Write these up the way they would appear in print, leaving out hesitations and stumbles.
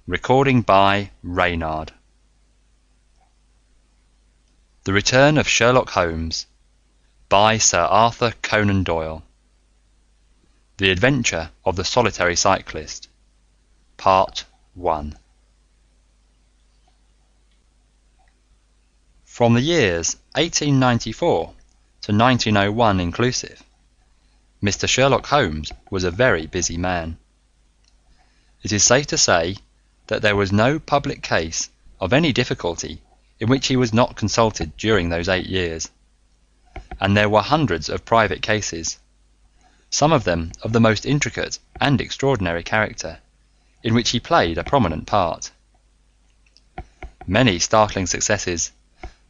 Recording by Reynard. The Return of Sherlock Holmes by Sir Arthur Conan Doyle. The Adventure of the Solitary Cyclist. Part 1. From the years 1894 to 1901 inclusive, Mr. Sherlock Holmes was a very busy man. It is safe to say that there was no public case of any difficulty in which he was not consulted during those 8 years, and there were hundreds of private cases, some of them of the most intricate and extraordinary character, in which he played a prominent part. Many startling successes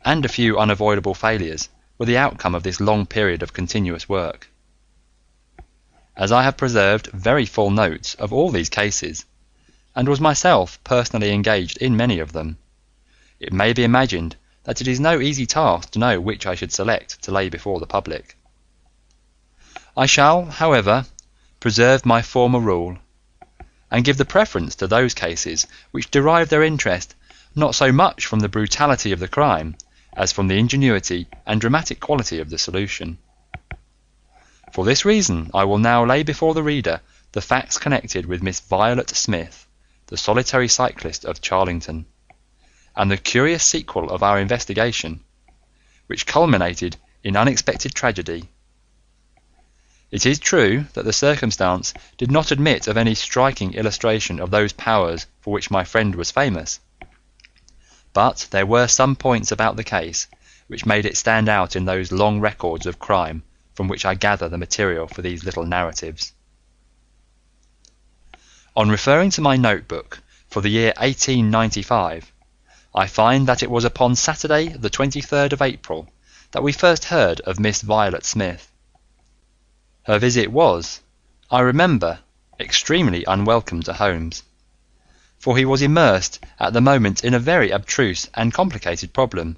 and a few unavoidable failures were the outcome of this long period of continuous work. As I have preserved very full notes of all these cases, and was myself personally engaged in many of them, it may be imagined that it is no easy task to know which I should select to lay before the public. I shall, however, preserve my former rule, and give the preference to those cases which derive their interest not so much from the brutality of the crime as from the ingenuity and dramatic quality of the solution. For this reason I will now lay before the reader the facts connected with Miss Violet Smith, the solitary cyclist of Charlington, and the curious sequel of our investigation, which culminated in unexpected tragedy. It is true that the circumstance did not admit of any striking illustration of those powers for which my friend was famous, but there were some points about the case which made it stand out in those long records of crime from which I gather the material for these little narratives. On referring to my notebook for the year 1895, I find that it was upon Saturday the 23rd of April that we first heard of Miss Violet Smith. Her visit was, I remember, extremely unwelcome to Holmes, for he was immersed at the moment in a very abstruse and complicated problem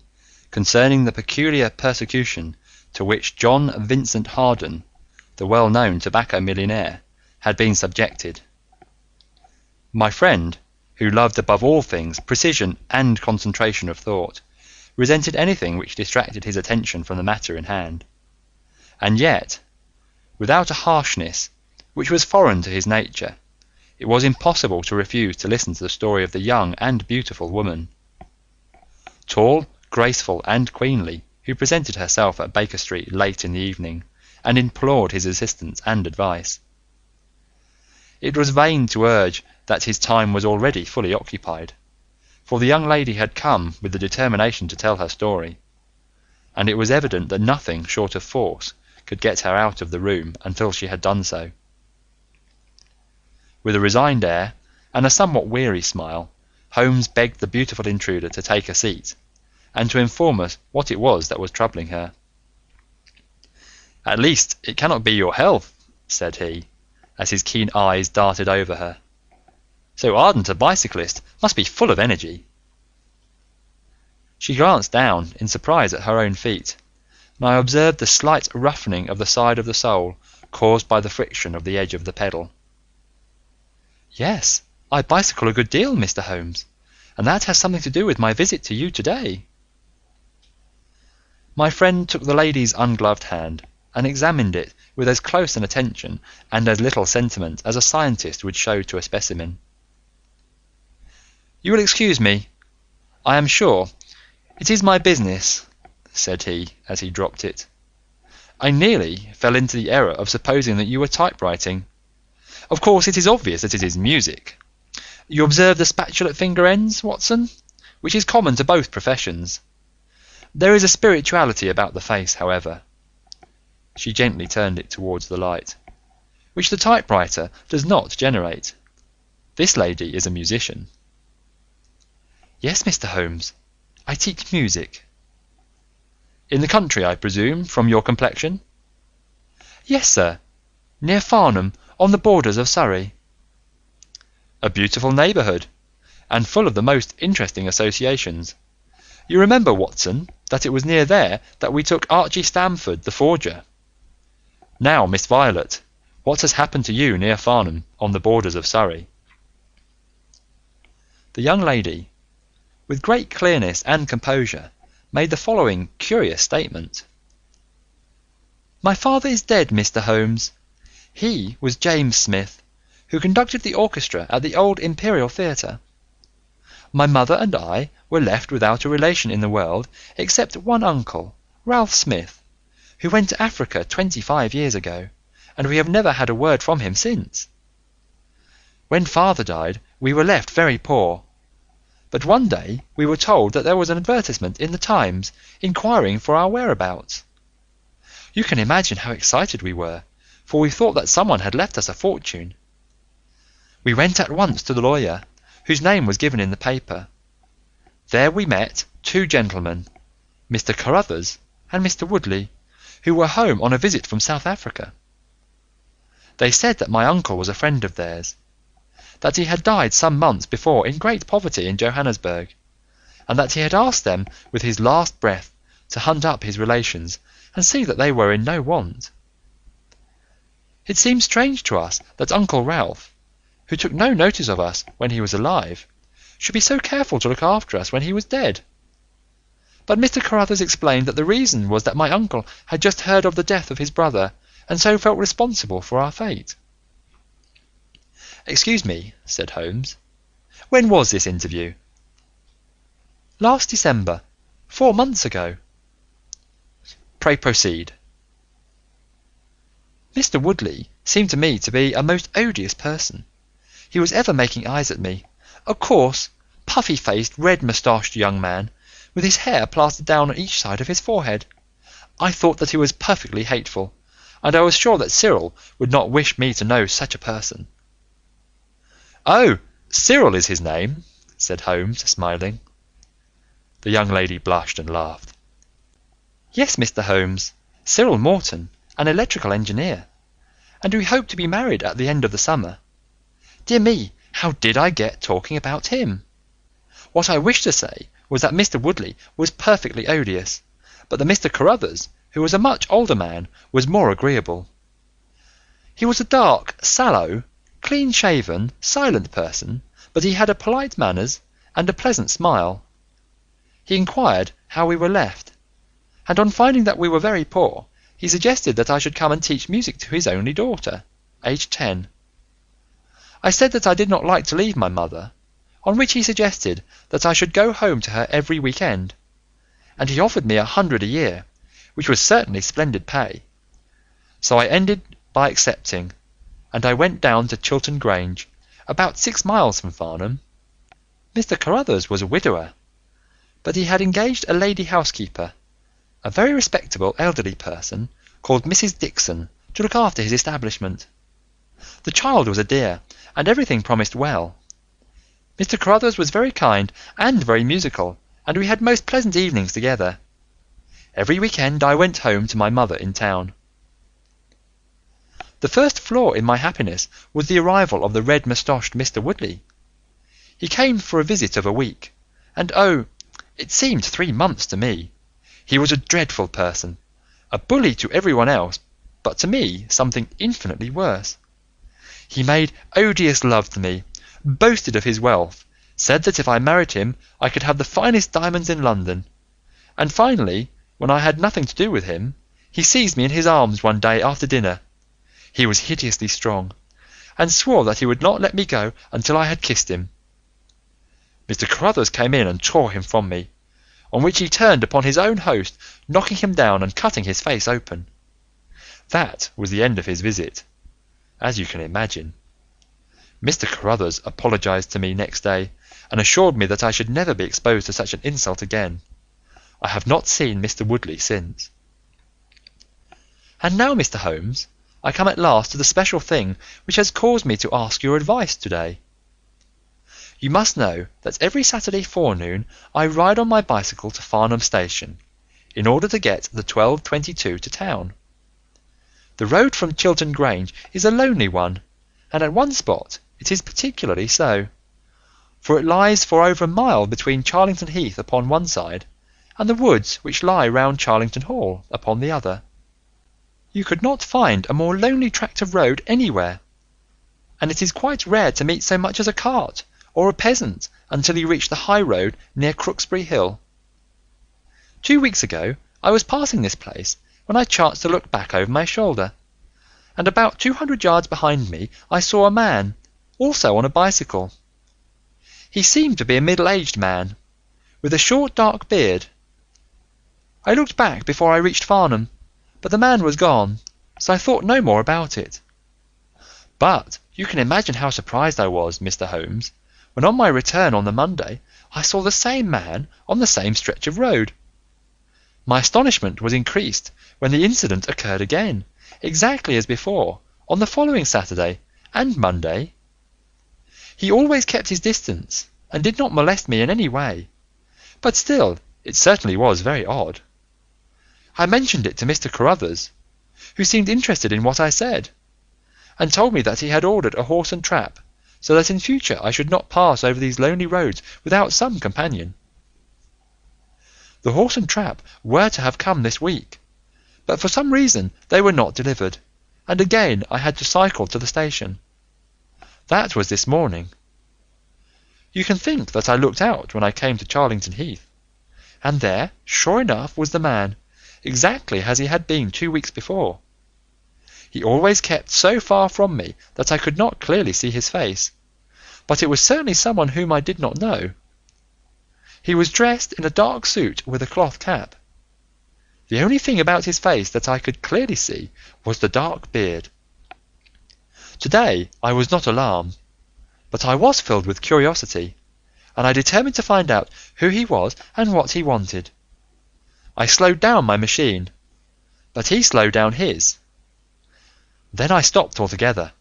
concerning the peculiar persecution to which John Vincent Harden, the well-known tobacco millionaire, had been subjected. My friend, who loved above all things precision and concentration of thought, resented anything which distracted his attention from the matter in hand, and yet, without a harshness which was foreign to his nature, it was impossible to refuse to listen to the story of the young and beautiful woman, tall, graceful, and queenly, who presented herself at Baker Street late in the evening and implored his assistance and advice. It was vain to urge that his time was already fully occupied, for the young lady had come with the determination to tell her story, and it was evident that nothing short of force could get her out of the room until she had done so. With a resigned air and a somewhat weary smile, Holmes begged the beautiful intruder to take a seat, and to inform us what it was that was troubling her. "At least it cannot be your health," said he, as his keen eyes darted over her. "So ardent a bicyclist must be full of energy." She glanced down in surprise at her own feet, and I observed the slight roughening of the side of the sole caused by the friction of the edge of the pedal. "Yes, I bicycle a good deal, Mr. Holmes, and that has something to do with my visit to you today." My friend took the lady's ungloved hand and examined it with as close an attention and as little sentiment as a scientist would show to a specimen. "You will excuse me, I am sure. It is my business," said he as he dropped it. "I nearly fell into the error of supposing that you were typewriting. Of course it is obvious that it is music. You observe the spatulate finger ends, Watson, which is common to both professions. There is a spirituality about the face, however," she gently turned it towards the light, "which the typewriter does not generate. This lady is a musician." "Yes, Mr. Holmes, I teach music." "In the country, I presume, from your complexion?" "Yes, sir, near Farnham, on the borders of Surrey." "A beautiful neighbourhood, and full of the most interesting associations. You remember, Watson, that it was near there that we took Archie Stamford, the forger. Now, Miss Violet, what has happened to you near Farnham, on the borders of Surrey?" The young lady, with great clearness and composure, made the following curious statement. "My father is dead, Mr. Holmes. He was James Smith, who conducted the orchestra at the old Imperial Theatre. My mother and I were left without a relation in the world except one uncle, Ralph Smith, who went to Africa 25 years ago, and we have never had a word from him since. When father died, we were left very poor, but one day we were told that there was an advertisement in the Times inquiring for our whereabouts. You can imagine how excited we were, for we thought that someone had left us a fortune. We went at once to the lawyer, whose name was given in the paper. There we met two gentlemen, Mr. Carruthers and Mr. Woodley, who were home on a visit from South Africa. They said that my uncle was a friend of theirs, that he had died some months before in great poverty in Johannesburg, and that he had asked them with his last breath to hunt up his relations and see that they were in no want. It seemed strange to us that Uncle Ralph, who took no notice of us when he was alive, should be so careful to look after us when he was dead. But Mr. Carruthers explained that the reason was that my uncle had just heard of the death of his brother, and so felt responsible for our fate." "Excuse me," said Holmes. "When was this interview?" "Last December, 4 months ago." "Pray proceed." "Mr. Woodley seemed to me to be a most odious person. He was ever making eyes at me, a coarse, puffy-faced, red-moustached young man, with his hair plastered down on each side of his forehead. I thought that he was perfectly hateful, and I was sure that Cyril would not wish me to know such a person." "Oh, Cyril is his name," said Holmes, smiling. The young lady blushed and laughed. "Yes, Mr. Holmes, Cyril Morton, an electrical engineer, and we hope to be married at the end of the summer. Dear me, how did I get talking about him? What I wished to say was that Mr. Woodley was perfectly odious, but that Mr. Carruthers, who was a much older man, was more agreeable. He was a dark, sallow, clean-shaven, silent person, but he had a polite manners and a pleasant smile. He inquired how we were left, and on finding that we were very poor, he suggested that I should come and teach music to his only daughter, aged 10. I said that I did not like to leave my mother, on which he suggested that I should go home to her every week-end, and he offered me 100 a year, which was certainly splendid pay. So I ended by accepting, and I went down to Chiltern Grange, about 6 miles from Farnham. Mr. Carruthers was a widower, but he had engaged a lady housekeeper, a very respectable elderly person called Mrs. Dixon, to look after his establishment. The child was a dear, and everything promised well. Mr. Carruthers was very kind and very musical, and we had most pleasant evenings together. Every week-end I went home to my mother in town. The first flaw in my happiness was the arrival of the red-moustached Mr. Woodley. He came for a visit of a week, and oh, it seemed 3 months to me. He was a dreadful person, a bully to everyone else, but to me something infinitely worse. He made odious love to me, boasted of his wealth, said that if I married him I could have the finest diamonds in London, and finally, when I had nothing to do with him, he seized me in his arms one day after dinner. He was hideously strong, and swore that he would not let me go until I had kissed him. Mr. Carruthers came in and tore him from me, on which he turned upon his own host, knocking him down and cutting his face open. That was the end of his visit, as you can imagine. Mr. Carruthers apologized to me next day, and assured me that I should never be exposed to such an insult again. I have not seen Mr. Woodley since. And now, Mr. Holmes, I come at last to the special thing which has caused me to ask your advice today. You must know that every Saturday forenoon I ride on my bicycle to Farnham Station, in order to get the 12:22 to town. The road from Chiltern Grange is a lonely one, and at one spot it is particularly so, for it lies for over a mile between Charlington Heath upon one side, and the woods which lie round Charlington Hall upon the other. You could not find a more lonely tract of road anywhere, and it is quite rare to meet so much as a cart, or a peasant, until he reached the high road near Crooksbury Hill. 2 weeks ago I was passing this place when I chanced to look back over my shoulder, and about 200 yards behind me I saw a man, also on a bicycle. He seemed to be a middle-aged man, with a short dark beard. I looked back before I reached Farnham, but the man was gone, so I thought no more about it. But you can imagine how surprised I was, Mr. Holmes, when on my return on the Monday I saw the same man on the same stretch of road. My astonishment was increased when the incident occurred again, exactly as before, on the following Saturday and Monday. He always kept his distance, and did not molest me in any way, but still it certainly was very odd. I mentioned it to Mr. Carruthers, who seemed interested in what I said, and told me that he had ordered a horse and trap, so that in future I should not pass over these lonely roads without some companion. The horse and trap were to have come this week, but for some reason they were not delivered, and again I had to cycle to the station. That was this morning. You can think that I looked out when I came to Charlington Heath, and there, sure enough, was the man, exactly as he had been 2 weeks before. He always kept so far from me that I could not clearly see his face, but it was certainly someone whom I did not know. He was dressed in a dark suit with a cloth cap. The only thing about his face that I could clearly see was the dark beard. Today I was not alarmed, but I was filled with curiosity, and I determined to find out who he was and what he wanted. I slowed down my machine, but he slowed down his. Then I stopped altogether,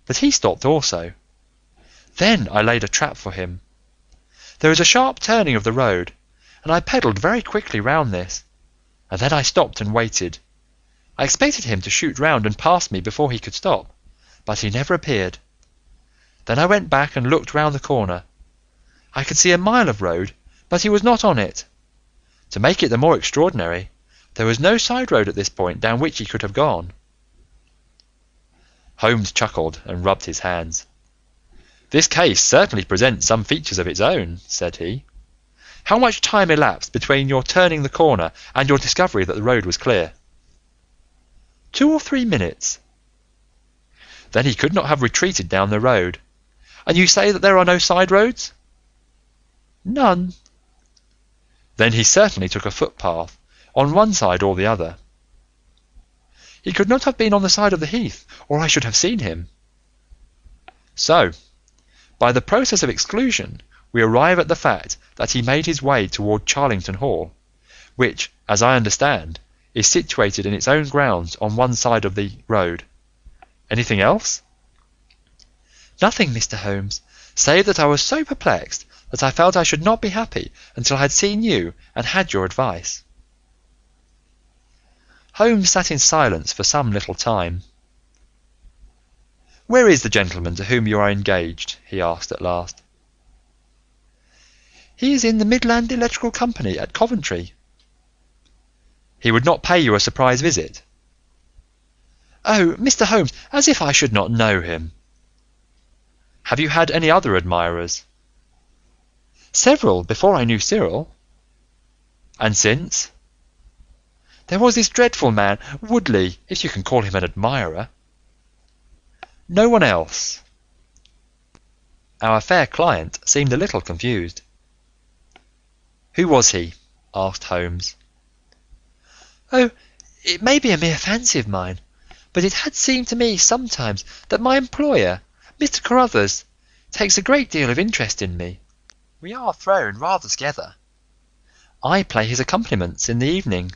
but he stopped also. Then I laid a trap for him. There is a sharp turning of the road, and I pedalled very quickly round this, and then I stopped and waited. I expected him to shoot round and pass me before he could stop, but he never appeared. Then I went back and looked round the corner. I could see a mile of road, but he was not on it. To make it the more extraordinary, there was no side road at this point down which he could have gone. Holmes chuckled and rubbed his hands. "This case certainly presents some features of its own," said he. "How much time elapsed between your turning the corner and your discovery that the road was clear?" 2 or 3 minutes. "Then he could not have retreated down the road. And you say that there are no side roads?" "None." "Then he certainly took a footpath, on one side or the other." "He could not have been on the side of the heath, or I should have seen him." "So, by the process of exclusion, we arrive at the fact that he made his way toward Charlington Hall, which, as I understand, is situated in its own grounds on one side of the road. Anything else?" "Nothing, Mr. Holmes, save that I was so perplexed that I felt I should not be happy until I had seen you and had your advice." Holmes sat in silence for some little time. "Where is the gentleman to whom you are engaged?" he asked at last. "He is in the Midland Electrical Company at Coventry." "He would not pay you a surprise visit?" "Oh, Mr. Holmes, as if I should not know him." "Have you had any other admirers?" "Several, before I knew Cyril." "And since?" "There was this dreadful man, Woodley, if you can call him an admirer." "No one else?" Our fair client seemed a little confused. "Who was he?" asked Holmes. "Oh, it may be a mere fancy of mine, but it had seemed to me sometimes that my employer, Mr. Carruthers, takes a great deal of interest in me. We are thrown rather together. I play his accompaniments in the evening.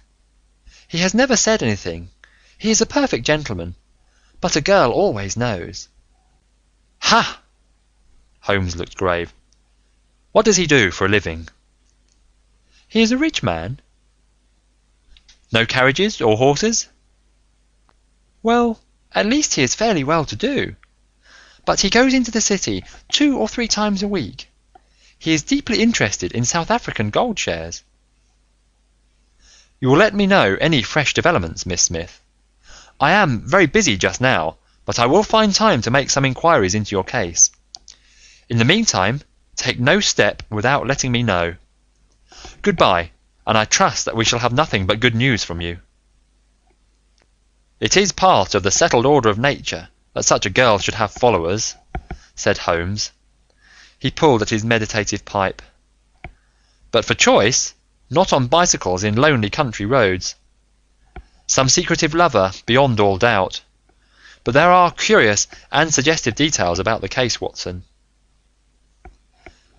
He has never said anything. He is a perfect gentleman, but a girl always knows." "Ha!" Holmes looked grave. "What does he do for a living?" "He is a rich man." "No carriages or horses?" "Well, at least he is fairly well to do, but he goes into the city 2 or 3 times a week. He is deeply interested in South African gold shares." "You will let me know any fresh developments, Miss Smith. I am very busy just now, but I will find time to make some inquiries into your case. In the meantime, Take no step without letting me know. Goodbye, and I trust that we shall have nothing but good news from you." "It is part of the settled order of nature that such a girl should have followers," said Holmes. He pulled at his meditative pipe. "But for choice, not on bicycles in lonely country roads. Some secretive lover, beyond all doubt. But there are curious and suggestive details about the case, Watson."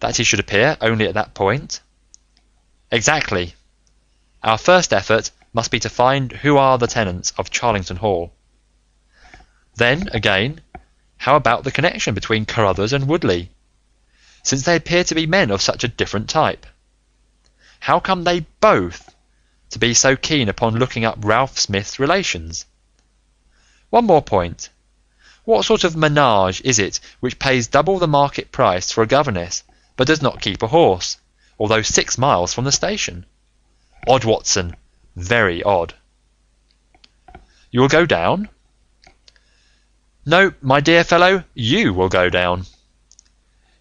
"That he should appear only at that point?" "Exactly. Our first effort must be to find who are the tenants of Charlington Hall. Then, again, how about the connection between Carruthers and Woodley, since they appear to be men of such a different type? How come they both to be so keen upon looking up Ralph Smith's relations? One more point. What sort of menage is it which pays double the market price for a governess but does not keep a horse, although 6 miles from the station? Odd, Watson, very odd." "You will go down?" "No, my dear fellow, you will go down.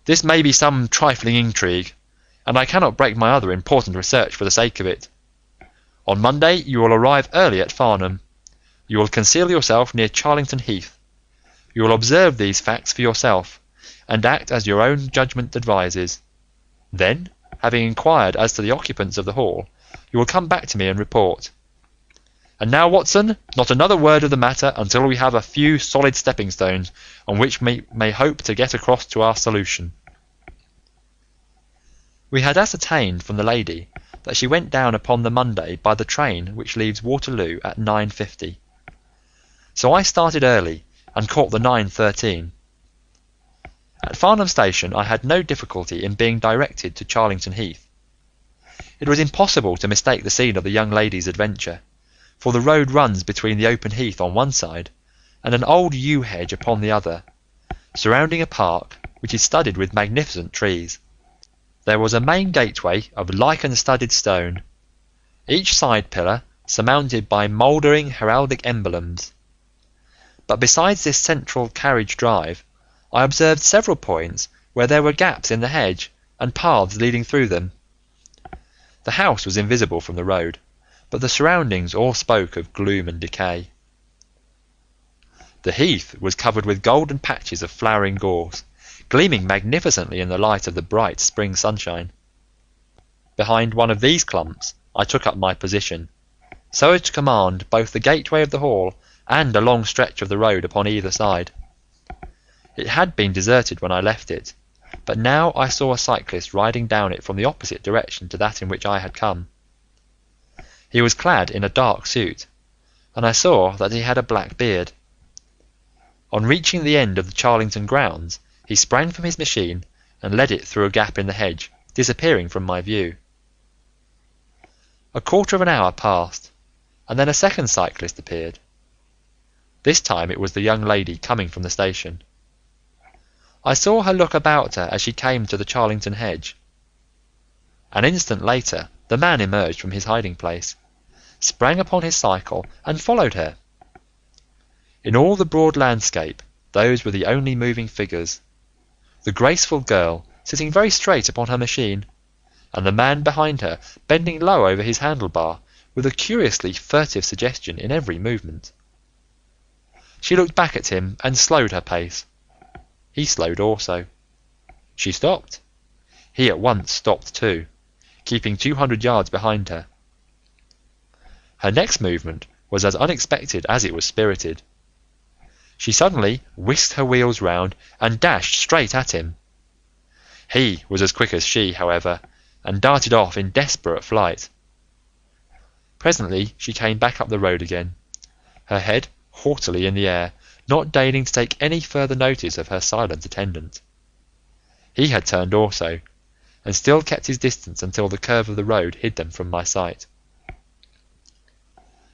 This may be some trifling intrigue, and I cannot break my other important research for the sake of it. On Monday you will arrive early at Farnham. You will conceal yourself near Charlington Heath. You will observe these facts for yourself, and act as your own judgment advises. Then, having inquired as to the occupants of the hall, you will come back to me and report. And now, Watson, not another word of the matter until we have a few solid stepping stones on which we may hope to get across to our solution." We had ascertained from the lady that she went down upon the Monday by the train which leaves Waterloo at 9:50, so I started early and caught the 9:13. At Farnham Station I had no difficulty in being directed to Charlington Heath. It was impossible to mistake the scene of the young lady's adventure, for the road runs between the open heath on one side and an old yew hedge upon the other, surrounding a park which is studded with magnificent trees. There was a main gateway of lichen-studded stone, each side pillar surmounted by mouldering heraldic emblems. But besides this central carriage drive, I observed several points where there were gaps in the hedge and paths leading through them. The house was invisible from the road, but the surroundings all spoke of gloom and decay. The heath was covered with golden patches of flowering gorse, gleaming magnificently in the light of the bright spring sunshine. Behind one of these clumps I took up my position, so as to command both the gateway of the hall and a long stretch of the road upon either side. It had been deserted when I left it, but now I saw a cyclist riding down it from the opposite direction to that in which I had come. He was clad in a dark suit, and I saw that he had a black beard. On reaching the end of the Charlington grounds, he sprang from his machine and led it through a gap in the hedge, disappearing from my view. A quarter of an hour passed, and then a second cyclist appeared. This time it was the young lady coming from the station. I saw her look about her as she came to the Charlington hedge. An instant later the man emerged from his hiding place, sprang upon his cycle and followed her. In all the broad landscape those were the only moving figures: the graceful girl sitting very straight upon her machine, and the man behind her bending low over his handlebar with a curiously furtive suggestion in every movement. She looked back at him and slowed her pace. He slowed also. She stopped. He at once stopped too, keeping 200 yards behind her. Her next movement was as unexpected as it was spirited. She suddenly whisked her wheels round and dashed straight at him. He was as quick as she, however, and darted off in desperate flight. Presently she came back up the road again, her head haughtily in the air, not deigning to take any further notice of her silent attendant. He had turned also, and still kept his distance until the curve of the road hid them from my sight.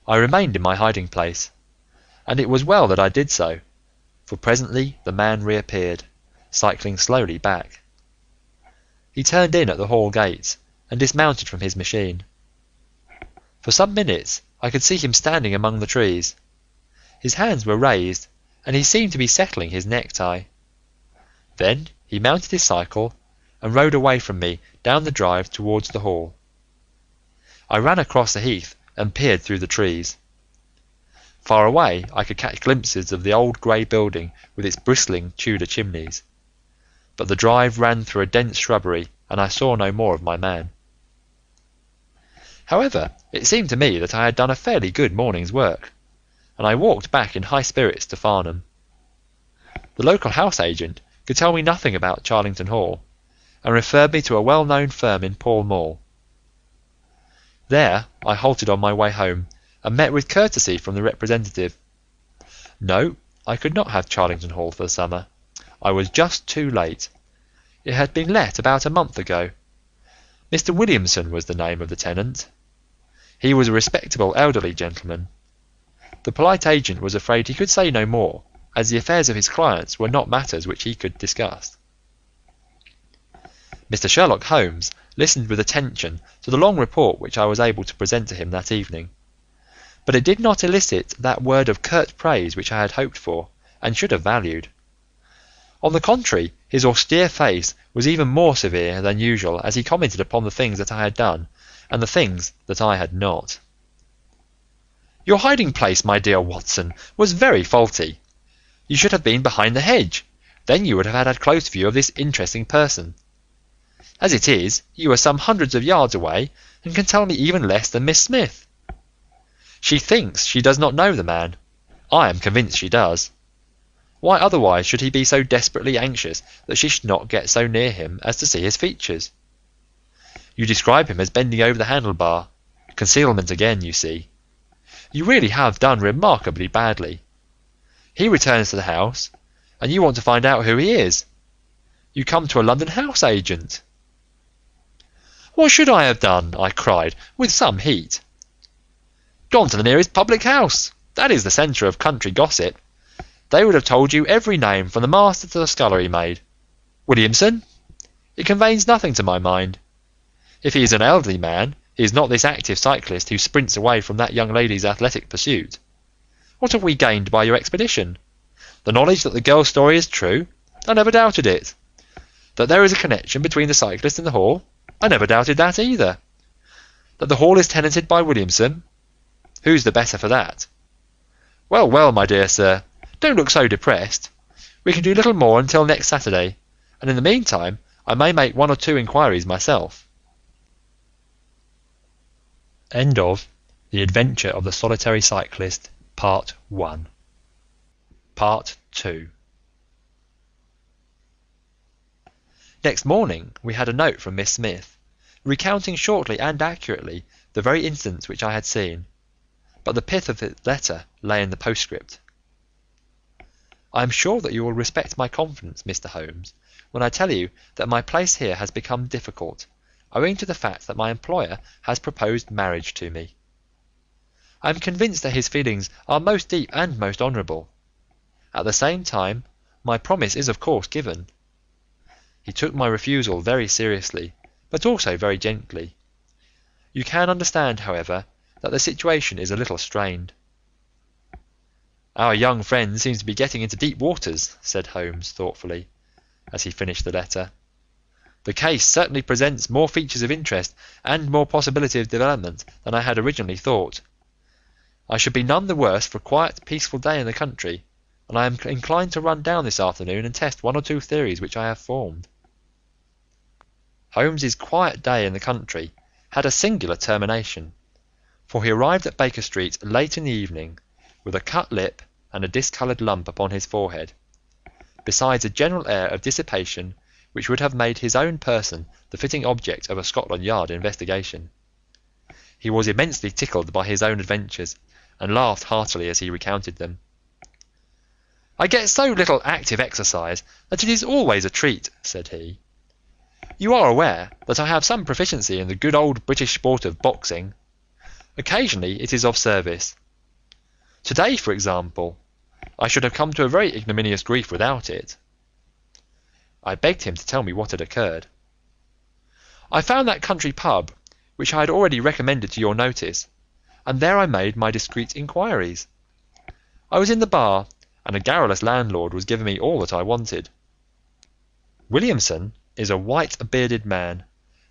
I remained in my hiding place, and it was well that I did so, for presently the man reappeared, cycling slowly back. He turned in at the hall gates and dismounted from his machine. For some minutes I could see him standing among the trees. His hands were raised, and he seemed to be settling his necktie. Then he mounted his cycle and rode away from me down the drive towards the hall. I ran across the heath and peered through the trees. Far away I could catch glimpses of the old grey building with its bristling Tudor chimneys, but the drive ran through a dense shrubbery and I saw no more of my man. However, it seemed to me that I had done a fairly good morning's work, and I walked back in high spirits to Farnham. The local house agent could tell me nothing about Charlington Hall, and referred me to a well-known firm in Pall Mall. There I halted on my way home, and met with courtesy from the representative. No, I could not have Charlington Hall for the summer. I was just too late. It had been let about a month ago. Mr. Williamson was the name of the tenant. He was a respectable elderly gentleman. The polite agent was afraid he could say no more, as the affairs of his clients were not matters which he could discuss. Mr. Sherlock Holmes listened with attention to the long report which I was able to present to him that evening, but it did not elicit that word of curt praise which I had hoped for, and should have valued. On the contrary, his austere face was even more severe than usual as he commented upon the things that I had done, and the things that I had not. "Your hiding place, my dear Watson, was very faulty. You should have been behind the hedge, then you would have had a close view of this interesting person. As it is, you are some hundreds of yards away, and can tell me even less than Miss Smith. She thinks she does not know the man. I am convinced she does. Why otherwise should he be so desperately anxious that she should not get so near him as to see his features? You describe him as bending over the handlebar. Concealment again, you see. You really have done remarkably badly. He returns to the house, and you want to find out who he is. You come to a London house agent." "What should I have done?" I cried, with some heat. "Gone to the nearest public house. That is the centre of country gossip. They would have told you every name from the master to the scullery maid. Williamson? It conveys nothing to my mind. If he is an elderly man, he is not this active cyclist who sprints away from that young lady's athletic pursuit. What have we gained by your expedition? The knowledge that the girl's story is true? I never doubted it. That there is a connection between the cyclist and the hall? I never doubted that either. That the hall is tenanted by Williamson? Who's the better for that? Well, well, my dear sir, don't look so depressed. We can do little more until next Saturday, and in the meantime I may make 1 or 2 inquiries myself." End of The Adventure of the Solitary Cyclist, Part 1. Part 2. Next morning we had a note from Miss Smith, recounting shortly and accurately the very incidents which I had seen, but the pith of the letter lay in the postscript. "I am sure that you will respect my confidence, Mr. Holmes, when I tell you that my place here has become difficult, owing to the fact that my employer has proposed marriage to me. I am convinced that his feelings are most deep and most honourable. At the same time, my promise is of course given. He took my refusal very seriously, but also very gently. You can understand, however, that the situation is a little strained." "Our young friend seems to be getting into deep waters," said Holmes thoughtfully, as he finished the letter. "The case certainly presents more features of interest and more possibility of development than I had originally thought. I should be none the worse for a quiet, peaceful day in the country, and I am inclined to run down this afternoon and test 1 or 2 theories which I have formed." Holmes's quiet day in the country had a singular termination, for he arrived at Baker Street late in the evening with a cut lip and a discoloured lump upon his forehead, besides a general air of dissipation which would have made his own person the fitting object of a Scotland Yard investigation. He was immensely tickled by his own adventures, and laughed heartily as he recounted them. "I get so little active exercise that it is always a treat," said he. "You are aware that I have some proficiency in the good old British sport of boxing. Occasionally it is of service. Today, for example, I should have come to a very ignominious grief without it." I begged him to tell me what had occurred. "I found that country pub, which I had already recommended to your notice, and there I made my discreet inquiries. I was in the bar, and a garrulous landlord was giving me all that I wanted. 'Williamson,' is a white bearded man,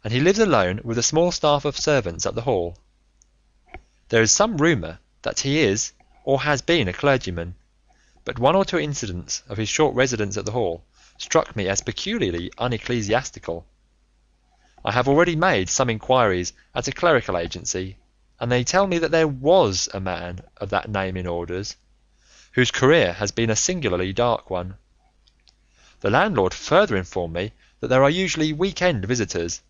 and he lives alone with a small staff of servants at the Hall. There is some rumour that he is or has been a clergyman, but one or two incidents of his short residence at the Hall struck me as peculiarly unecclesiastical. I have already made some inquiries at a clerical agency, and they tell me that there was a man of that name in orders, whose career has been a singularly dark one. The landlord further informed me that there are usually week-end visitors,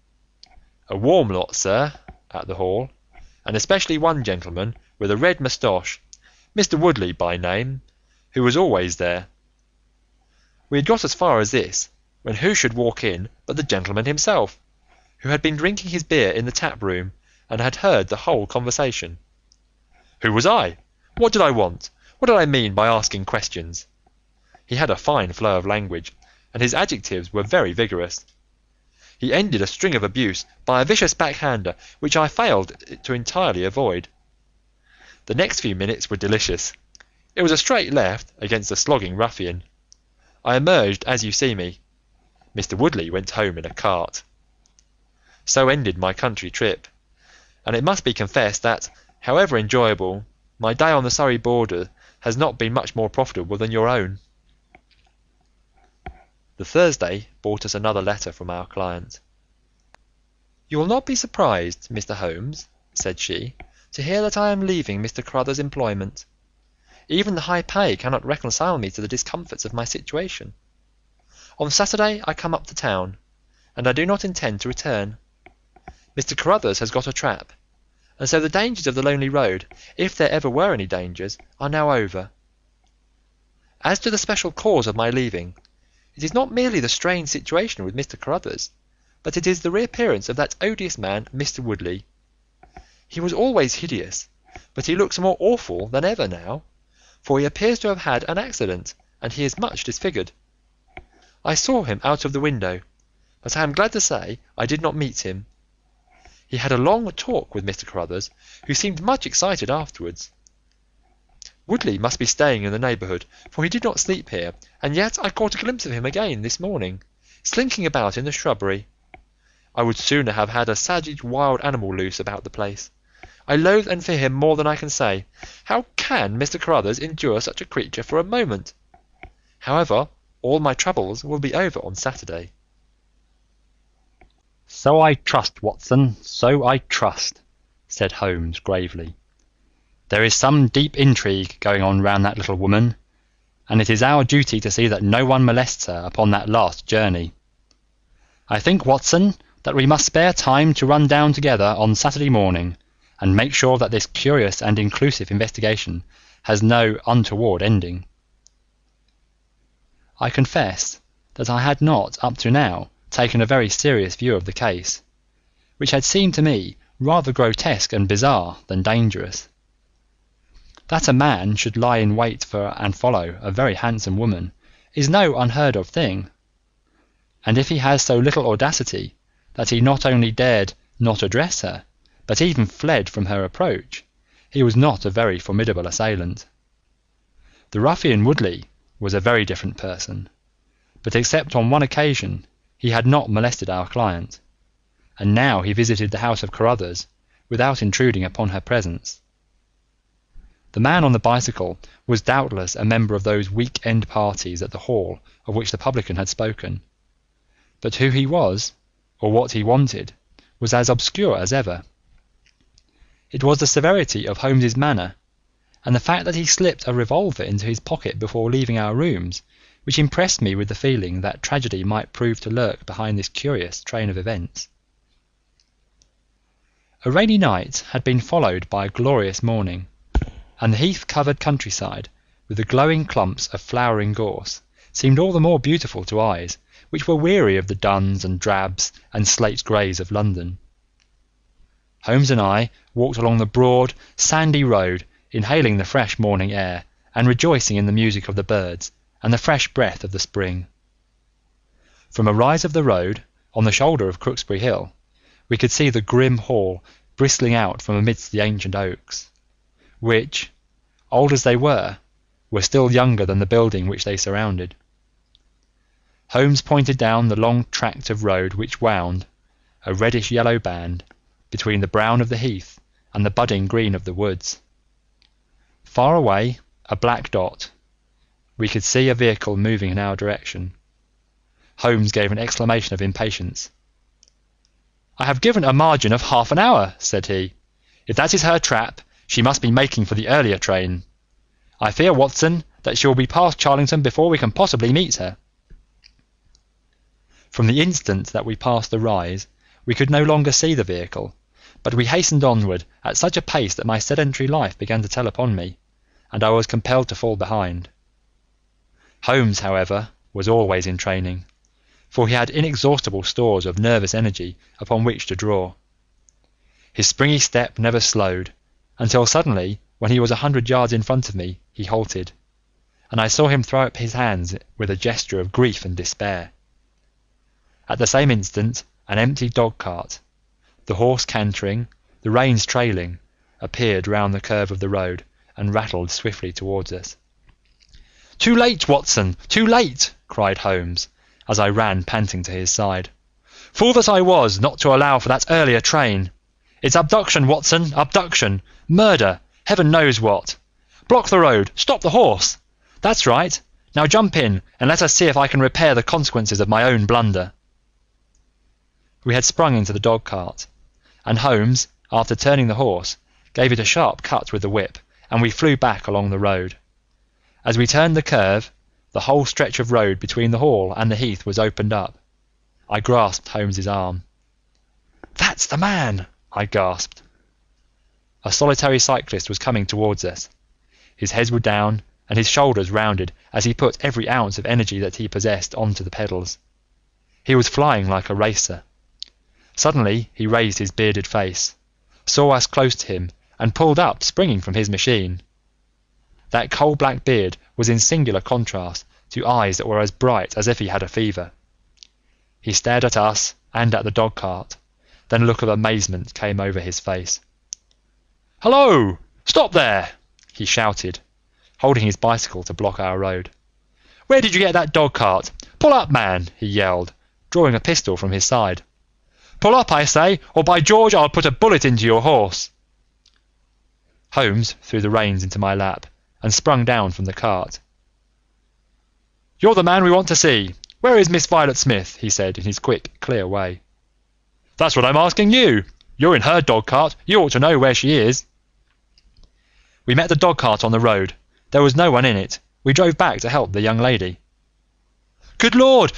a warm lot, sir, at the Hall, and especially one gentleman with a red moustache, Mr. Woodley by name, who was always there. We had got as far as this, when who should walk in but the gentleman himself, who had been drinking his beer in the tap-room and had heard the whole conversation. Who was I? What did I want? What did I mean by asking questions? He had a fine flow of language, and his adjectives were very vigorous. He ended a string of abuse by a vicious backhander, which I failed to entirely avoid. The next few minutes were delicious. It was a straight left against a slogging ruffian. I emerged as you see me. Mr. Woodley went home in a cart. So ended my country trip, and it must be confessed that, however enjoyable, my day on the Surrey border has not been much more profitable than your own. The Thursday brought us another letter from our client. "You will not be surprised, Mr. Holmes," said she, "to hear that I am leaving Mr. Carruthers' employment. Even the high pay cannot reconcile me to the discomforts of my situation. On Saturday I come up to town, and I do not intend to return. Mr. Carruthers has got a trap, and so the dangers of the lonely road, if there ever were any dangers, are now over. As to the special cause of my leaving, it is not merely the strange situation with Mr. Carruthers, but it is the reappearance of that odious man, Mr. Woodley. He was always hideous, but he looks more awful than ever now, for he appears to have had an accident, and he is much disfigured. I saw him out of the window, but I am glad to say I did not meet him. He had a long talk with Mr. Carruthers, who seemed much excited afterwards. Woodley must be staying in the neighbourhood, for he did not sleep here, and yet I caught a glimpse of him again this morning, slinking about in the shrubbery. I would sooner have had a savage wild animal loose about the place. I loathe and fear him more than I can say. How can Mr. Carruthers endure such a creature for a moment? However, all my troubles will be over on Saturday." "So I trust, Watson, so I trust," said Holmes gravely. "There is some deep intrigue going on round that little woman, and it is our duty to see that no one molests her upon that last journey. I think, Watson, that we must spare time to run down together on Saturday morning and make sure that this curious and inclusive investigation has no untoward ending." I confess that I had not, up to now, taken a very serious view of the case, which had seemed to me rather grotesque and bizarre than dangerous. That a man should lie in wait for and follow a very handsome woman is no unheard of thing, and if he has so little audacity that he not only dared not address her, but even fled from her approach, he was not a very formidable assailant. The ruffian Woodley was a very different person, but except on one occasion he had not molested our client, and now he visited the house of Carruthers without intruding upon her presence. The man on the bicycle was doubtless a member of those week-end parties at the Hall of which the publican had spoken, but who he was, or what he wanted, was as obscure as ever. It was the severity of Holmes's manner, and the fact that he slipped a revolver into his pocket before leaving our rooms, which impressed me with the feeling that tragedy might prove to lurk behind this curious train of events. A rainy night had been followed by a glorious morning, and the heath-covered countryside, with the glowing clumps of flowering gorse, seemed all the more beautiful to eyes which were weary of the duns and drabs and slate-greys of London. Holmes and I walked along the broad, sandy road, inhaling the fresh morning air and rejoicing in the music of the birds and the fresh breath of the spring. From a rise of the road, on the shoulder of Crooksbury Hill, we could see the grim Hall bristling out from amidst the ancient oaks, which, old as they were still younger than the building which they surrounded. Holmes pointed down the long tract of road which wound, a reddish-yellow band, between the brown of the heath and the budding green of the woods. Far away, a black dot. We could see a vehicle moving in our direction. Holmes gave an exclamation of impatience. "I have given a margin of half an hour," said he. "If that is her trap, she must be making for the earlier train. I fear, Watson, that she will be past Charlington before we can possibly meet her." From the instant that we passed the rise, we could no longer see the vehicle, but we hastened onward at such a pace that my sedentary life began to tell upon me, and I was compelled to fall behind. Holmes, however, was always in training, for he had inexhaustible stores of nervous energy upon which to draw. His springy step never slowed, until suddenly, when he was 100 yards in front of me, he halted, and I saw him throw up his hands with a gesture of grief and despair. At the same instant, an empty dog-cart, the horse cantering, the reins trailing, appeared round the curve of the road and rattled swiftly towards us. "Too late, Watson, too late!" cried Holmes, as I ran panting to his side. "Fool that I was not to allow for that earlier train! It's abduction, Watson, abduction! Murder! Heaven knows what! Block the road! Stop the horse! That's right! Now jump in, and let us see if I can repair the consequences of my own blunder." We had sprung into the dog-cart, and Holmes, after turning the horse, gave it a sharp cut with the whip, and we flew back along the road. As we turned the curve, the whole stretch of road between the hall and the heath was opened up. I grasped Holmes's arm. "That's the man!" I gasped. A solitary cyclist was coming towards us. His head was down, and his shoulders rounded as he put every ounce of energy that he possessed onto the pedals. He was flying like a racer. Suddenly he raised his bearded face, saw us close to him, and pulled up, springing from his machine. That coal-black beard was in singular contrast to eyes that were as bright as if he had a fever. He stared at us and at the dog-cart, then a look of amazement came over his face. "Hello! Stop there!" he shouted, holding his bicycle to block our road. "Where did you get that dog-cart? Pull up, man!" he yelled, drawing a pistol from his side. "Pull up, I say, or by George I'll put a bullet into your horse!" Holmes threw the reins into my lap and sprung down from the cart. "You're the man we want to see. Where is Miss Violet Smith?" he said in his quick, clear way. "That's what I'm asking you. You're in her dog-cart. You ought to know where she is." We met the dog-cart on the road. There was no one in it. We drove back to help the young lady. Good Lord,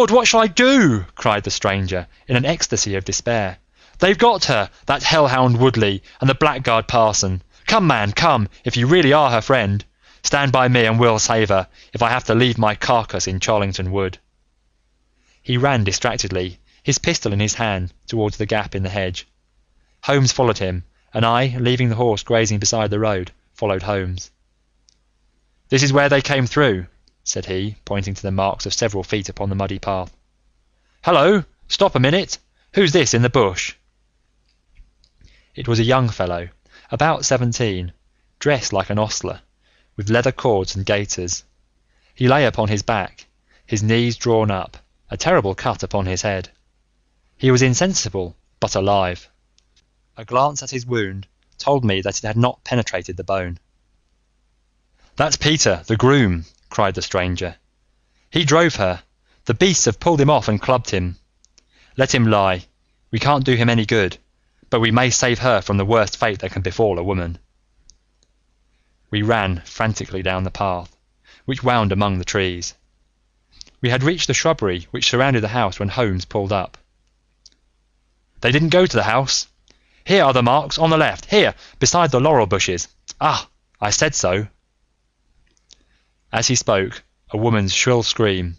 what shall I do?" cried the stranger, in an ecstasy of despair. "They've got her, that hellhound Woodley and the blackguard parson. Come, man, come, if you really are her friend. Stand by me and we'll save her, if I have to leave my carcass in Charlington Wood." He ran distractedly, his pistol in his hand, towards the gap in the hedge. Holmes followed him, and I, leaving the horse grazing beside the road, followed Holmes. "This is where they came through," said he, pointing to the marks of several feet upon the muddy path. "Hello, stop a minute. Who's this in the bush?" It was a young fellow, about 17, dressed like an ostler, with leather cords and gaiters. He lay upon his back, his knees drawn up, a terrible cut upon his head. He was insensible, but alive. A glance at his wound told me that it had not penetrated the bone. "That's Peter, the groom," cried the stranger. "He drove her. The beasts have pulled him off and clubbed him. Let him lie. We can't do him any good, but we may save her from the worst fate that can befall a woman." We ran frantically down the path, which wound among the trees. We had reached the shrubbery which surrounded the house when Holmes pulled up. "They didn't go to the house. Here are the marks, on the left, here, beside the laurel bushes. Ah, I said so." As he spoke, a woman's shrill scream,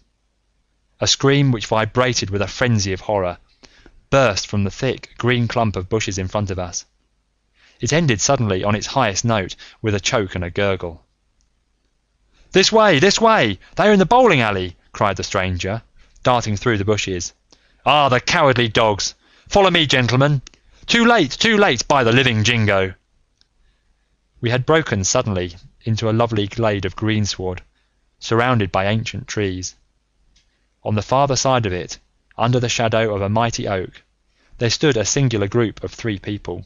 a scream which vibrated with a frenzy of horror, burst from the thick green clump of bushes in front of us. It ended suddenly on its highest note with a choke and a gurgle. This way, they are in the bowling alley," cried the stranger, darting through the bushes. "Ah, the cowardly dogs! Follow me, gentlemen! Too late, by the living jingo!" We had broken suddenly into a lovely glade of greensward, surrounded by ancient trees. On the farther side of it, under the shadow of a mighty oak, there stood a singular group of 3 people.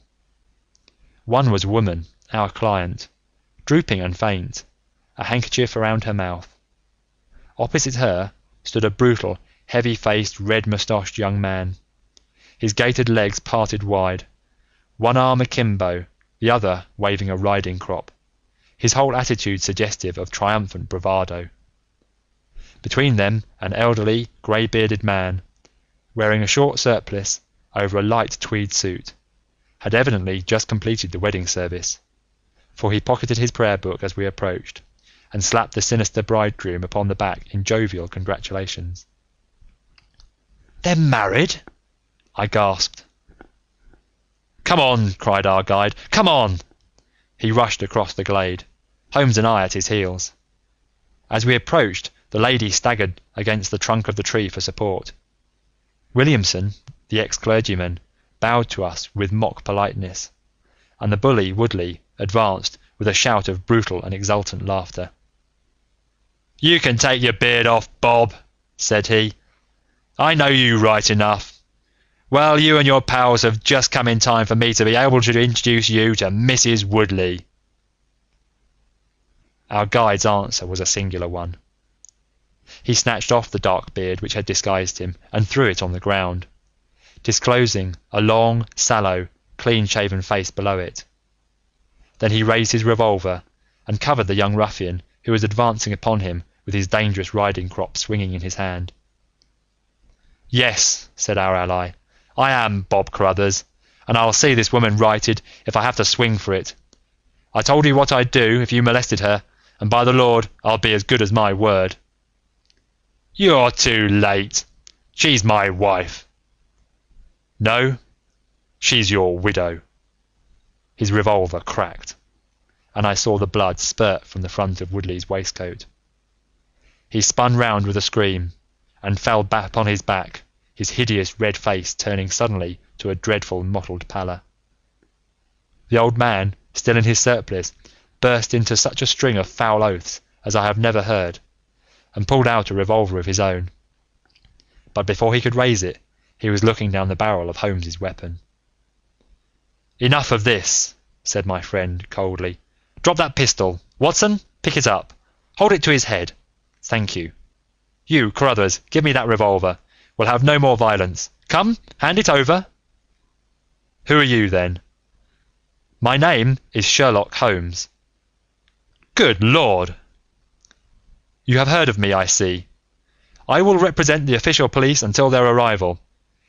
One was a woman, our client, drooping and faint, a handkerchief around her mouth. Opposite her stood a brutal, heavy-faced, red-moustached young man, his gaitered legs parted wide, one arm akimbo, the other waving a riding crop, his whole attitude suggestive of triumphant bravado. Between them, an elderly, grey-bearded man, wearing a short surplice over a light tweed suit, had evidently just completed the wedding service, for he pocketed his prayer book as we approached, and slapped the sinister bridegroom upon the back in jovial congratulations. "They're married?" I gasped. "Come on," cried our guide, "come on!" He rushed across the glade, Holmes and I at his heels. As we approached, the lady staggered against the trunk of the tree for support. Williamson, the ex-clergyman, bowed to us with mock politeness, and the bully Woodley advanced with a shout of brutal and exultant laughter. "You can take your beard off, Bob," said he. "I know you right enough. Well, you and your pals have just come in time for me to be able to introduce you to Mrs. Woodley." Our guide's answer was a singular one. He snatched off the dark beard which had disguised him and threw it on the ground, disclosing a long, sallow, clean-shaven face below it. Then he raised his revolver and covered the young ruffian who was advancing upon him with his dangerous riding crop swinging in his hand. "Yes," said our ally, "I am Bob Carruthers, and I'll see this woman righted if I have to swing for it. I told you what I'd do if you molested her, and by the Lord, I'll be as good as my word." "You're too late. She's my wife." "No, she's your widow." His revolver cracked, and I saw the blood spurt from the front of Woodley's waistcoat. He spun round with a scream, and fell back upon his back, his hideous red face turning suddenly to a dreadful mottled pallor. The old man, still in his surplice, burst into such a string of foul oaths as I have never heard, and pulled out a revolver of his own. But before he could raise it, he was looking down the barrel of Holmes's weapon. "Enough of this," said my friend coldly. "Drop that pistol. Watson, pick it up. Hold it to his head. Thank you. You, Carruthers, give me that revolver. We'll have no more violence. Come, hand it over." "Who are you, then?" "My name is Sherlock Holmes." "Good Lord!" "You have heard of me, I see. I will represent the official police until their arrival.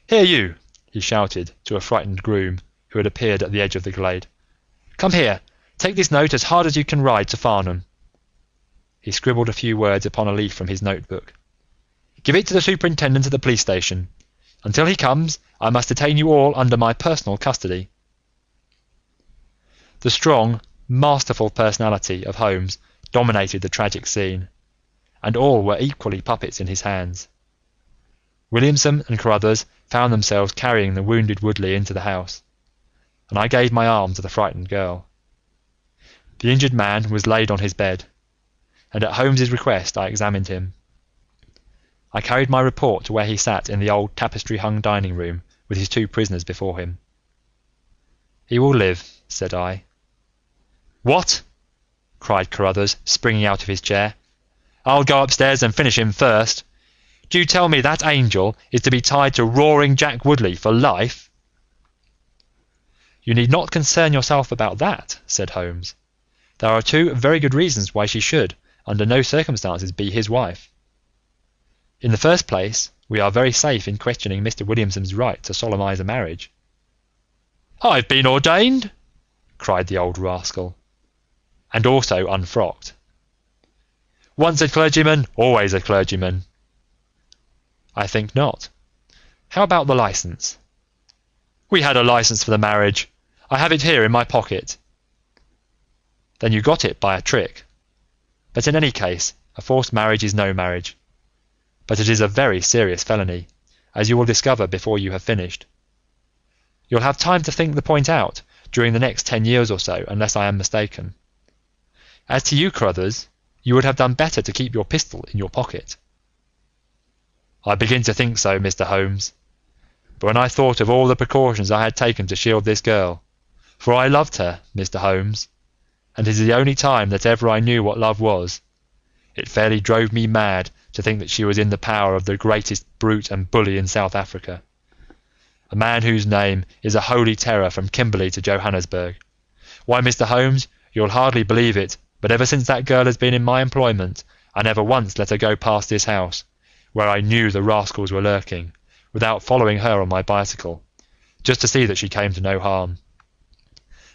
Here you," he shouted to a frightened groom who had appeared at the edge of the glade. "Come here, take this note as hard as you can ride to Farnham." He scribbled a few words upon a leaf from his notebook. "Give it to the superintendent of the police station. Until he comes, I must detain you all under my personal custody." The strong, masterful personality of Holmes dominated the tragic scene, and all were equally puppets in his hands. Williamson and Carruthers found themselves carrying the wounded Woodley into the house, and I gave my arm to the frightened girl. The injured man was laid on his bed, and at Holmes's request I examined him. I carried my report to where he sat in the old tapestry-hung dining room with his 2 prisoners before him. "He will live," said I. "What?" cried Carruthers, springing out of his chair. "I'll go upstairs and finish him first. Do you tell me that angel is to be tied to roaring Jack Woodley for life?" "You need not concern yourself about that," said Holmes. "There are 2 very good reasons why she should, under no circumstances, be his wife. In the first place, we are very safe in questioning Mr. Williamson's right to solemnize a marriage." "I've been ordained!" cried the old rascal. "And also unfrocked." "Once a clergyman, always a clergyman." "I think not. How about the licence?" "We had a licence for the marriage. I have it here in my pocket." "Then you got it by a trick. But in any case, a forced marriage is no marriage. But it is a very serious felony, as you will discover before you have finished. You'll have time to think the point out during the next 10 years or so, unless I am mistaken. As to you, Carruthers, you would have done better to keep your pistol in your pocket." "I begin to think so, Mr. Holmes. But when I thought of all the precautions I had taken to shield this girl, for I loved her, Mr. Holmes, and it is the only time that ever I knew what love was, it fairly drove me mad to think that she was in the power of the greatest brute and bully in South Africa, a man whose name is a holy terror from Kimberley to Johannesburg. Why, Mr. Holmes, you'll hardly believe it, but ever since that girl has been in my employment, I never once let her go past this house, where I knew the rascals were lurking, without following her on my bicycle, just to see that she came to no harm.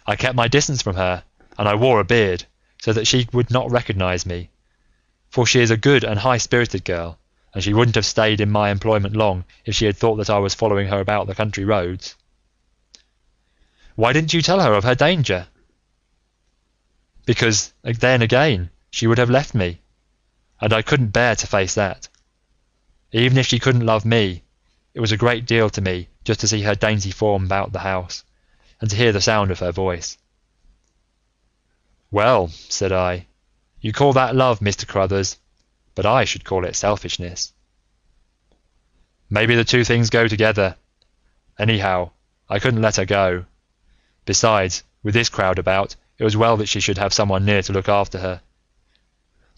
I kept my distance from her, and I wore a beard, so that she would not recognise me, for she is a good and high-spirited girl, and she wouldn't have stayed in my employment long if she had thought that I was following her about the country roads." "Why didn't you tell her of her danger?" "Because, then again, she would have left me, and I couldn't bear to face that. Even if she couldn't love me, it was a great deal to me just to see her dainty form about the house, and to hear the sound of her voice." "Well," said I, "you call that love, Mr. Carruthers, but I should call it selfishness." "Maybe the two things go together. Anyhow, I couldn't let her go. Besides, with this crowd about, it was well that she should have someone near to look after her.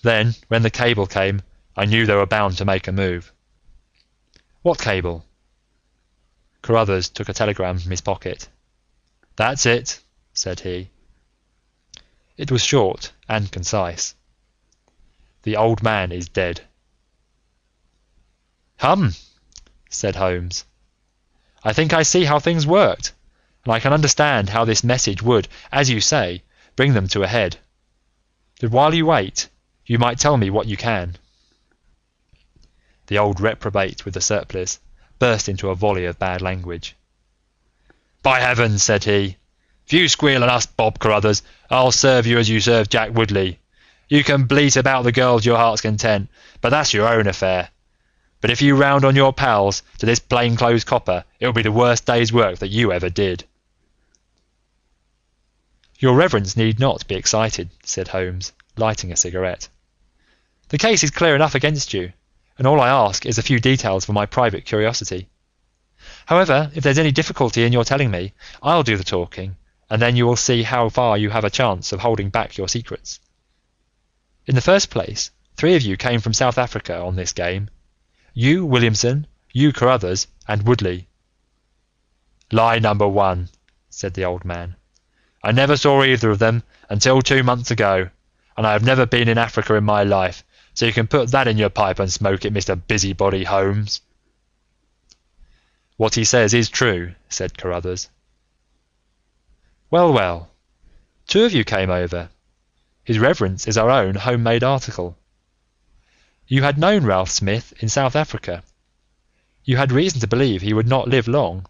Then, when the cable came, I knew they were bound to make a move." "What cable?" Carruthers took a telegram from his pocket. "That's it," said he. It was short and concise. "The old man is dead." "Hum," said Holmes. "I think I see how things worked, and I can understand how this message would, as you say, bring them to a head. But while you wait, you might tell me what you can." The old reprobate with the surplice burst into a volley of bad language. "By heavens," said he, "if you squeal on us, Bob Carruthers, I'll serve you as you served Jack Woodley. You can bleat about the girl to your heart's content, but that's your own affair. But if you round on your pals to this plain-clothes copper, it'll be the worst day's work that you ever did." "Your reverence need not be excited," said Holmes, lighting a cigarette. "The case is clear enough against you, and all I ask is a few details for my private curiosity. However, if there's any difficulty in your telling me, I'll do the talking, and then you will see how far you have a chance of holding back your secrets. In the first place, 3 of you came from South Africa on this game. You, Williamson, you, Carruthers, and Woodley." "Lie number 1," said the old man. "I never saw either of them until 2 months ago, and I have never been in Africa in my life, so you can put that in your pipe and smoke it, Mr. Busybody Holmes." "What he says is true," said Carruthers. "Well, well, 2 of you came over. His reverence is our own home-made article. You had known Ralph Smith in South Africa. You had reason to believe he would not live long.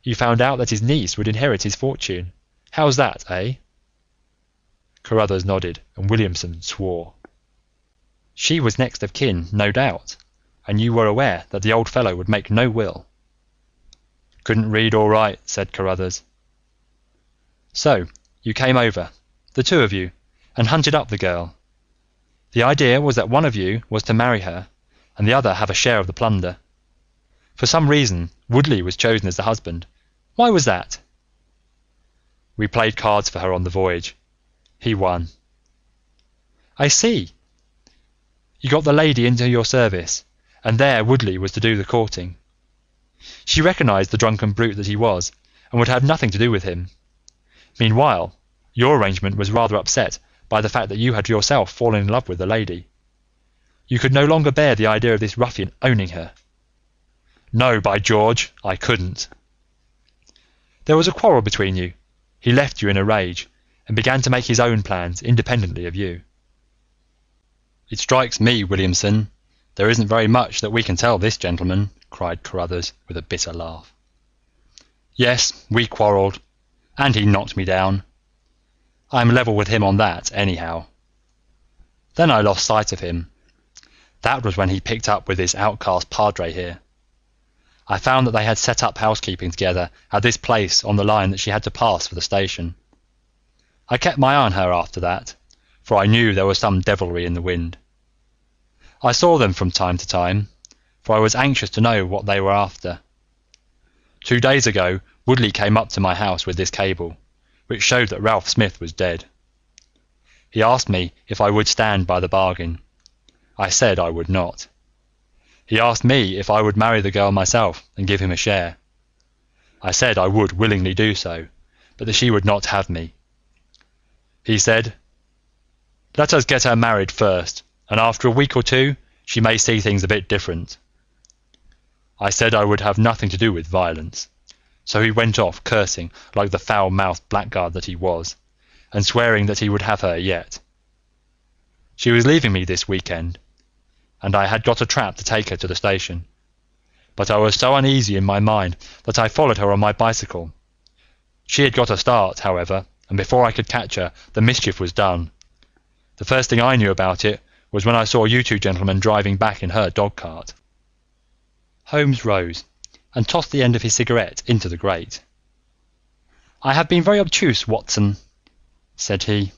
You found out that his niece would inherit his fortune. How's that, eh?" Carruthers nodded, and Williamson swore. "She was next of kin, no doubt, and you were aware that the old fellow would make no will." "Couldn't read or write," said Carruthers. "So, you came over, the 2 of you, and hunted up the girl. The idea was that one of you was to marry her, and the other have a share of the plunder. For some reason, Woodley was chosen as the husband. Why was that?" "We played cards for her on the voyage. He won." "I see. You got the lady into your service, and there Woodley was to do the courting. She recognised the drunken brute that he was, and would have nothing to do with him. Meanwhile, your arrangement was rather upset by the fact that you had yourself fallen in love with the lady. You could no longer bear the idea of this ruffian owning her." "No, by George, I couldn't." "There was a quarrel between you. He left you in a rage, and began to make his own plans independently of you." "It strikes me, Williamson, there isn't very much that we can tell this gentleman," cried Carruthers with a bitter laugh. "Yes, we quarrelled, and he knocked me down. I'm level with him on that, anyhow. Then I lost sight of him. That was when he picked up with this outcast padre here. I found that they had set up housekeeping together at this place on the line that she had to pass for the station. I kept my eye on her after that, for I knew there was some devilry in the wind. I saw them from time to time, for I was anxious to know what they were after. 2 days ago, Woodley came up to my house with this cable, which showed that Ralph Smith was dead. He asked me if I would stand by the bargain. I said I would not. He asked me if I would marry the girl myself and give him a share. I said I would willingly do so, but that she would not have me. He said, "Let us get her married first, and after a week or two, she may see things a bit different." I said I would have nothing to do with violence, so he went off cursing like the foul-mouthed blackguard that he was, and swearing that he would have her yet. She was leaving me this weekend, and I had got a trap to take her to the station, but I was so uneasy in my mind that I followed her on my bicycle. She had got a start, however, and before I could catch her, the mischief was done. The first thing I knew about it was when I saw you two gentlemen driving back in her dog-cart. Holmes rose and tossed the end of his cigarette into the grate. "I have been very obtuse, Watson," said he.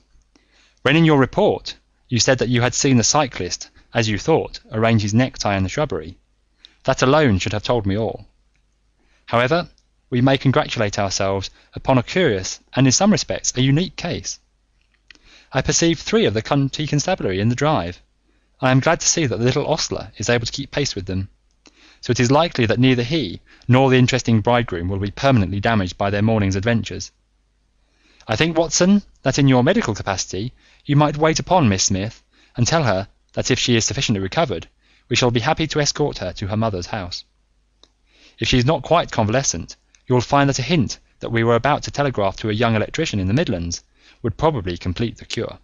"When in your report you said that you had seen the cyclist, as you thought, arrange his necktie in the shrubbery, that alone should have told me all. However, we may congratulate ourselves upon a curious and in some respects a unique case. I perceive 3 of the county constabulary in the drive. I am glad to see that the little ostler is able to keep pace with them, so it is likely that neither he nor the interesting bridegroom will be permanently damaged by their morning's adventures. I think, Watson, that in your medical capacity you might wait upon Miss Smith and tell her that if she is sufficiently recovered, we shall be happy to escort her to her mother's house. If she is not quite convalescent, you will find that a hint that we were about to telegraph to a young electrician in the Midlands would probably complete the cure.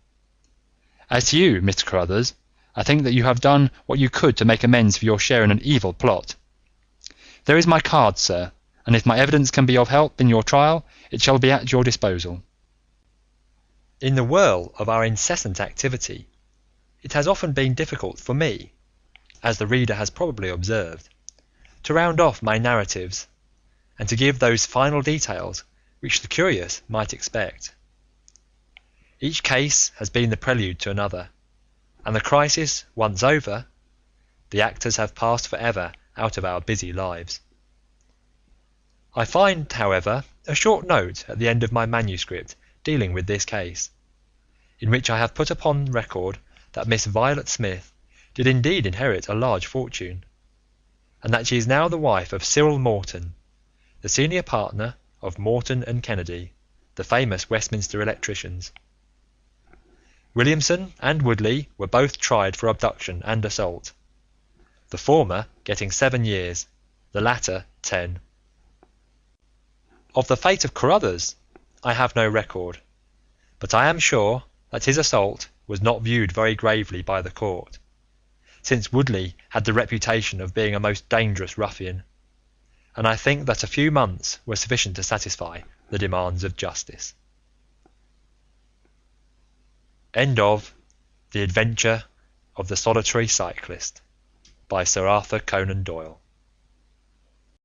As to you, Mr. Carruthers, I think that you have done what you could to make amends for your share in an evil plot. There is my card, sir, and if my evidence can be of help in your trial, it shall be at your disposal." In the whirl of our incessant activity, it has often been difficult for me, as the reader has probably observed, to round off my narratives, and to give those final details which the curious might expect. Each case has been the prelude to another, and the crisis once over, the actors have passed for ever out of our busy lives. I find, however, a short note at the end of my manuscript dealing with this case, in which I have put upon record that Miss Violet Smith did indeed inherit a large fortune, and that she is now the wife of Cyril Morton, the senior partner of Morton and Kennedy, the famous Westminster electricians. Williamson and Woodley were both tried for abduction and assault, the former getting 7 years, the latter 10. Of the fate of Carruthers I have no record, but I am sure that his assault was not viewed very gravely by the court, since Woodley had the reputation of being a most dangerous ruffian, and I think that a few months were sufficient to satisfy the demands of justice. End of The Adventure of the Solitary Cyclist by Sir Arthur Conan Doyle.